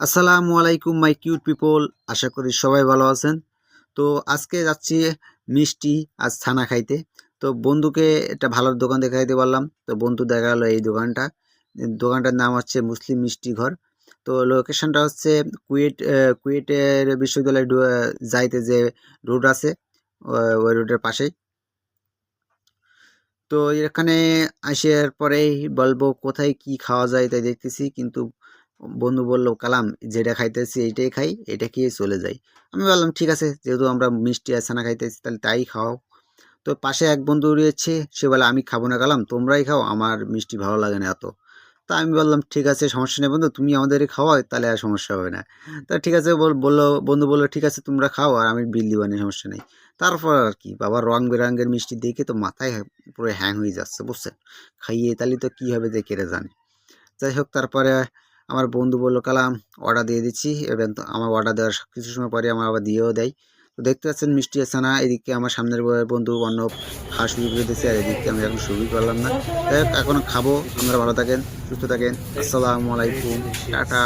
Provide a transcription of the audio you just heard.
আসসালামু আলাইকুম my cute people, আশা করি সবাই ভালো আছেন। তো আজকে যাচ্ছি মিষ্টি আর ছানা খাইতে। তো বন্ধুকে একটা ভালো দোকান দেখাইতে পারলাম, তো বন্ধু দেখা গেলো এই দোকানটা। দোকানটার নাম হচ্ছে মুসলিম মিষ্টি ঘর। তো লোকেশনটা হচ্ছে কুয়েটের বিশ্ববিদ্যালয় যাইতে যে রোড আছে, ওই রোডের পাশেই। তো এখানে আসার পরেই বলবো কোথায় কি খাওয়া যায় তাই দেখতেছি, কিন্তু বন্ধু বলল কালাম যেটা খাইতেছি এইটাই খাই, এটা খেয়ে চলে যাই। আমি বললাম ঠিক আছে, যেহেতু আমরা মিষ্টি আর ছানা খাইতেছি তাহলে তাই খাও। তো পাশে এক বন্ধু রয়েছে, সে বলে আমি খাবো না কালাম, তোমরাই খাও, আমার মিষ্টি ভালো লাগে না এত। তা আমি বললাম ঠিক আছে, সমস্যা নেই বন্ধু, তুমি আমাদেরই খাওয়াও, তাহলে আর সমস্যা হবে না। তা ঠিক আছে বললো, বন্ধু বললো ঠিক আছে তোমরা খাও আর আমি বিল দিবানি, সমস্যা নেই। তারপর আর কি বাবা, রং বেরঙের মিষ্টি দেখে তো মাথায় পুরো হ্যাং হয়ে যাচ্ছে, বুঝছেন। খাইয়ে তাহলে তো কী হবে যে কেড়ে জানে। যাই হোক, তারপরে আমার বন্ধু বললো কালাম অর্ডার দিয়ে দিচ্ছি, এবং তো আমার অর্ডার দেওয়ার কিছু সময় পরে আমার আবার দিয়েও দেয়। তো দেখতে পাচ্ছেন মিষ্টি আছে না, এদিকে আমার সামনের বন্ধু অন্য খাওয়া শুরু করে দিয়েছে, আর এদিকে আমি এখন শুরুই করলাম না। যাই হোক, এখন খাবো। আপনারা ভালো থাকেন, সুস্থ থাকেন। আসসালামু আলাইকুম, টাটা।